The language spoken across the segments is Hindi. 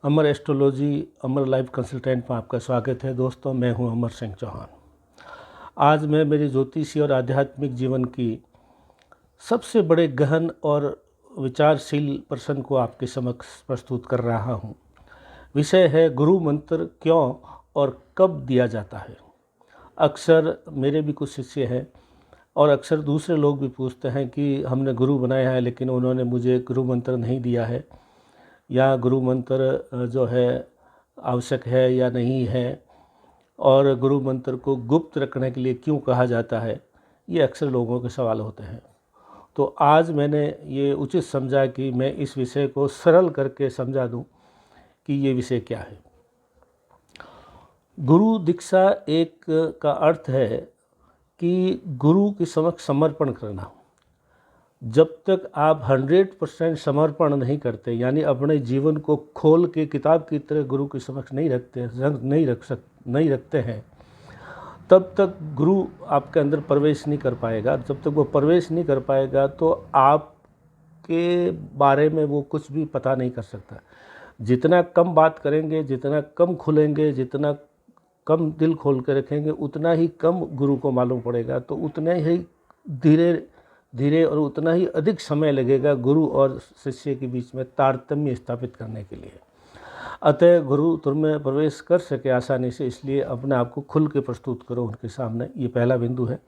अमर एस्ट्रोलॉजी अमर लाइफ कंसल्टेंट में आपका स्वागत है। दोस्तों, मैं हूं अमर सिंह चौहान। आज मैं मेरी ज्योतिषी और आध्यात्मिक जीवन की सबसे बड़े गहन और विचारशील प्रश्न को आपके समक्ष प्रस्तुत कर रहा हूं। विषय है गुरु मंत्र क्यों और कब दिया जाता है। अक्सर मेरे भी कुछ शिष्य हैं और अक्सर दूसरे लोग भी पूछते हैं कि हमने गुरु बनाया है लेकिन उन्होंने मुझे गुरु मंत्र नहीं दिया है, या गुरु मंत्र जो है आवश्यक है या नहीं है, और गुरु मंत्र को गुप्त रखने के लिए क्यों कहा जाता है। ये अक्सर लोगों के सवाल होते हैं। तो आज मैंने ये उचित समझा कि मैं इस विषय को सरल करके समझा दूं कि ये विषय क्या है। गुरु दीक्षा एक का अर्थ है कि गुरु के समक्ष समर्पण करना। जब तक आप 100% समर्पण नहीं करते, यानी अपने जीवन को खोल के किताब की तरह गुरु के समक्ष नहीं रखते हैं, तब तक गुरु आपके अंदर प्रवेश नहीं कर पाएगा। जब तक वो प्रवेश नहीं कर पाएगा तो आपके बारे में वो कुछ भी पता नहीं कर सकता। जितना कम बात करेंगे, जितना कम खुलेंगे, जितना कम दिल खोल के रखेंगे, उतना ही कम गुरु को मालूम पड़ेगा। तो उतने ही धीरे धीरे और उतना ही अधिक समय लगेगा गुरु और शिष्य के बीच में तारतम्य स्थापित करने के लिए। अतः गुरु तुम्हें प्रवेश कर सके आसानी से, इसलिए अपने आप को खुल के प्रस्तुत करो उनके सामने। ये पहला बिंदु है।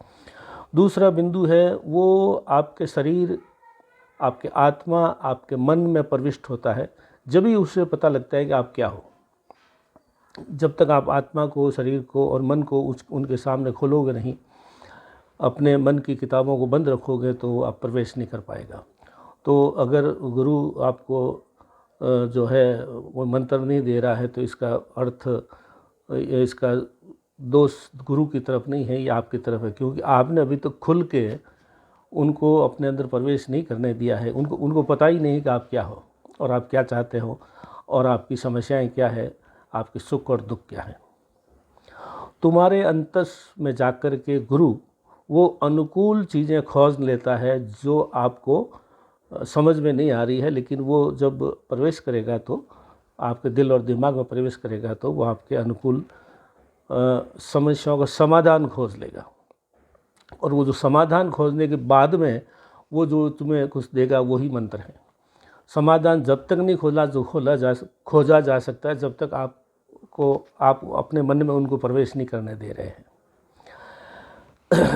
दूसरा बिंदु है वो आपके शरीर, आपके आत्मा, आपके मन में प्रविष्ट होता है। जब ही उससे पता लगता है कि आप क्या हो। जब तक आप आत्मा को, शरीर को और मन को उनके सामने खोलोगे नहीं, अपने मन की किताबों को बंद रखोगे, तो आप प्रवेश नहीं कर पाएगा। तो अगर गुरु आपको जो है वो मंत्र नहीं दे रहा है तो इसका अर्थ, इसका दोष गुरु की तरफ नहीं है, ये आपकी तरफ है, क्योंकि आपने अभी तक खुल के उनको अपने अंदर प्रवेश नहीं करने दिया है। उनको पता ही नहीं कि आप क्या हो और आप क्या चाहते हो और आपकी समस्याएं क्या है, आपके सुख और दुख क्या है। तुम्हारे अंतस में जाकर के गुरु वो अनुकूल चीज़ें खोज लेता है जो आपको समझ में नहीं आ रही है, लेकिन वो जब प्रवेश करेगा तो आपके दिल और दिमाग में प्रवेश करेगा तो वो आपके अनुकूल समस्याओं का समाधान खोज लेगा। और वो जो समाधान खोजने के बाद में वो जो तुम्हें कुछ देगा वही मंत्र है। समाधान जब तक नहीं खोजा जा सकता जब तक आप अपने मन में उनको प्रवेश नहीं करने दे रहे हैं।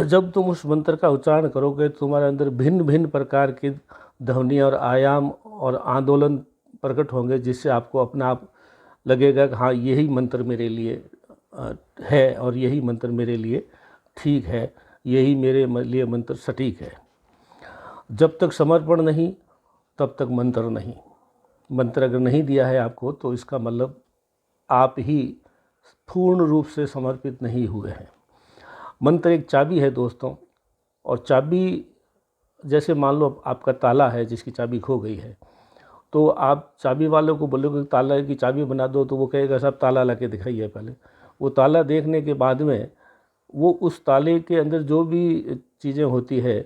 जब तुम उस मंत्र का उच्चारण करोगे तो तुम्हारे अंदर भिन्न भिन्न प्रकार की ध्वनि और आयाम और आंदोलन प्रकट होंगे, जिससे आपको अपना आप लगेगा कि हाँ, यही मंत्र मेरे लिए है और यही मंत्र मेरे लिए ठीक है, यही मेरे लिए मंत्र सटीक है। जब तक समर्पण नहीं तब तक मंत्र नहीं। मंत्र अगर नहीं दिया है आपको तो इसका मतलब आप ही पूर्ण रूप से समर्पित नहीं हुए हैं। मंत्र एक चाबी है दोस्तों, और चाबी, जैसे मान लो आपका ताला है जिसकी चाबी खो गई है, तो आप चाबी वाले को बोलोगे ताला की चाबी बना दो, तो वो कहेगा साहब ताला ला के दिखाइए पहले। वो ताला देखने के बाद में वो उस ताले के अंदर जो भी चीज़ें होती है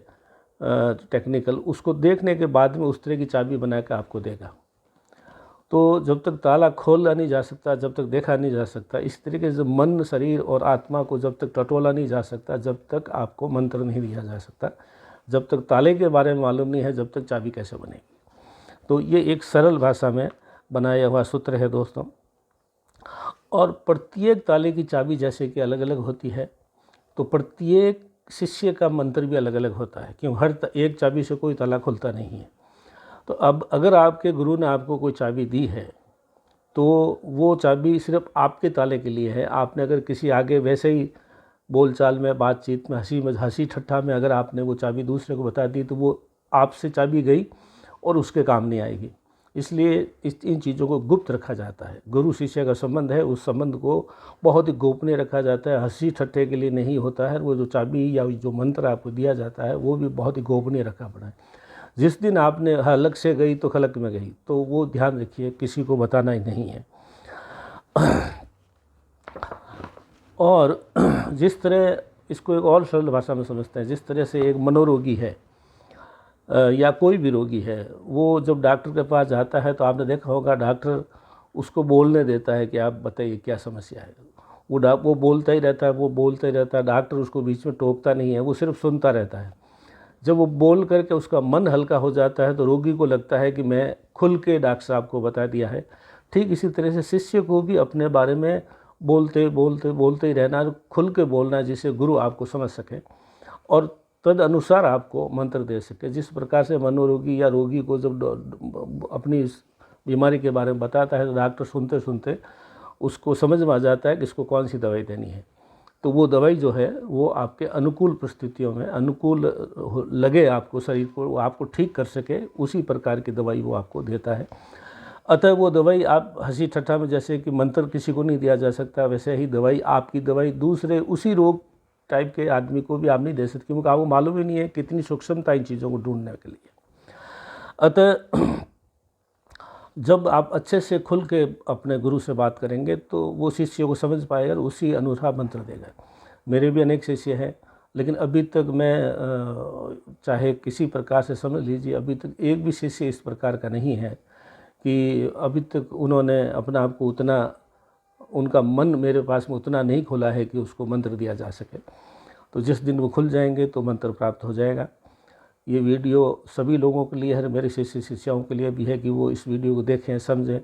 टेक्निकल, उसको देखने के बाद में उस तरह की चाबी बना के आपको देगा। तो जब तक ताला खोला नहीं जा सकता, जब तक देखा नहीं जा सकता, इस तरीके से मन, शरीर और आत्मा को जब तक टटोला नहीं जा सकता, जब तक आपको मंत्र नहीं दिया जा सकता। जब तक ताले के बारे में मालूम नहीं है, जब तक चाबी कैसे बनेगी। तो ये एक सरल भाषा में बनाया हुआ सूत्र है दोस्तों। और प्रत्येक ताले की चाबी जैसे कि अलग अलग होती है, तो प्रत्येक शिष्य का मंत्र भी अलग अलग होता है, क्यों हर एक चाबी से कोई ताला खुलता नहीं है। तो अब अगर आपके गुरु ने आपको कोई चाबी दी है तो वो चाबी सिर्फ आपके ताले के लिए है। आपने अगर किसी आगे वैसे ही बोलचाल में, बातचीत में, हंसी ठट्ठा में अगर आपने वो चाबी दूसरे को बता दी तो वो आपसे चाबी गई और उसके काम नहीं आएगी। इसलिए इन चीज़ों को गुप्त रखा जाता है। गुरु शिष्य का संबंध है, उस संबंध को बहुत ही गोपनीय रखा जाता है, हंसी ठट्ठे के लिए नहीं होता है। वो जो चाबी या जो मंत्र आपको दिया जाता है वो भी बहुत ही गोपनीय रखा पड़ा है। जिस दिन आपने हलक से गई तो खलक में गई, तो वो ध्यान रखिए, किसी को बताना ही नहीं है। और जिस तरह, इसको एक और सरल भाषा में समझते हैं, जिस तरह से एक मनोरोगी है या कोई भी रोगी है, वो जब डॉक्टर के पास जाता है तो आपने देखा होगा डॉक्टर उसको बोलने देता है कि आप बताइए क्या समस्या है। वो बोलता ही रहता है, वो बोलता ही रहता है, डॉक्टर उसको बीच में टोकता नहीं है, वो सिर्फ सुनता रहता है। जब वो बोल करके उसका मन हल्का हो जाता है तो रोगी को लगता है कि मैं खुल के डॉक्टर साहब को बता दिया है। ठीक इसी तरह से शिष्य को भी अपने बारे में बोलते बोलते बोलते ही रहना, खुल के बोलना, जिससे गुरु आपको समझ सके और तद अनुसार आपको मंत्र दे सके। जिस प्रकार से मनोरोगी या रोगी को जब अपनी बीमारी के बारे में बताता है तो डॉक्टर सुनते सुनते उसको समझ में आ जाता है कि इसको कौन सी दवाई देनी है। तो वो दवाई जो है वो आपके अनुकूल परिस्थितियों में अनुकूल लगे आपको, शरीर को, वो आपको ठीक कर सके, उसी प्रकार की दवाई वो आपको देता है। अतः वो दवाई आप हंसी ठट्ठा में, जैसे कि मंत्र किसी को नहीं दिया जा सकता, वैसे ही दवाई, आपकी दवाई दूसरे उसी रोग टाइप के आदमी को भी आप नहीं दे सकते, क्योंकि आपको मालूम ही नहीं है कितनी सूक्ष्मता इन चीज़ों को ढूंढने के लिए। अतः जब आप अच्छे से खुल के अपने गुरु से बात करेंगे तो वो शिष्य को समझ पाएगा और उसी अनुसार मंत्र देगा। मेरे भी अनेक शिष्य हैं, लेकिन अभी तक मैं चाहे किसी प्रकार से समझ लीजिए, अभी तक एक भी शिष्य इस प्रकार का नहीं है कि अभी तक उन्होंने अपना आप को उतना, उनका मन मेरे पास में उतना नहीं खुला है कि उसको मंत्र दिया जा सके। तो जिस दिन वो खुल जाएंगे तो मंत्र प्राप्त हो जाएगा। ये वीडियो सभी लोगों के लिए है, मेरे शिष्य शिष्याओं के लिए भी है कि वो इस वीडियो को देखें, समझें।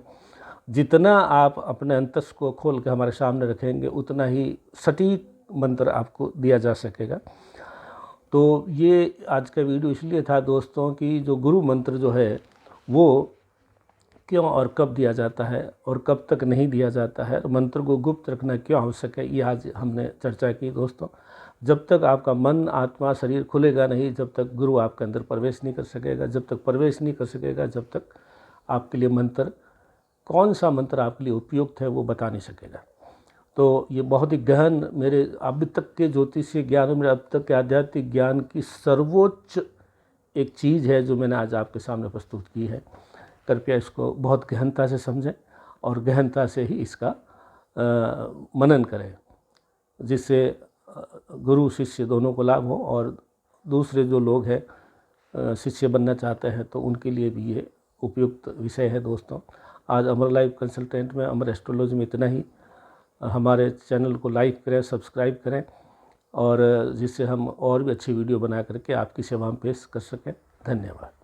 जितना आप अपने अंतस को खोल के हमारे सामने रखेंगे उतना ही सटीक मंत्र आपको दिया जा सकेगा। तो ये आज का वीडियो इसलिए था दोस्तों कि जो गुरु मंत्र जो है वो क्यों और कब दिया जाता है और कब तक नहीं दिया जाता है, मंत्र को गुप्त रखना क्यों आवश्यक है, ये आज हमने चर्चा की दोस्तों। जब तक आपका मन, आत्मा, शरीर खुलेगा नहीं, जब तक गुरु आपके अंदर प्रवेश नहीं कर सकेगा, जब तक प्रवेश नहीं कर सकेगा, जब तक आपके लिए मंत्र, कौन सा मंत्र आपके लिए उपयुक्त है वो बता नहीं सकेगा। तो ये बहुत ही गहन, मेरे अब तक के ज्योतिषीय ज्ञान, मेरे अब तक के आध्यात्मिक ज्ञान की सर्वोच्च एक चीज़ है जो मैंने आज आपके सामने प्रस्तुत की है। कृपया इसको बहुत गहनता से समझें और गहनता से ही इसका मनन करें, जिससे गुरु शिष्य दोनों को लाभ हो और दूसरे जो लोग हैं शिष्य बनना चाहते हैं तो उनके लिए भी ये उपयुक्त विषय है दोस्तों। आज अमर लाइफ कंसल्टेंट में, अमर एस्ट्रोलॉजी में इतना ही। हमारे चैनल को लाइक करें, सब्सक्राइब करें, और जिससे हम और भी अच्छी वीडियो बना करके आपकी सेवा में पेश कर सकें। धन्यवाद।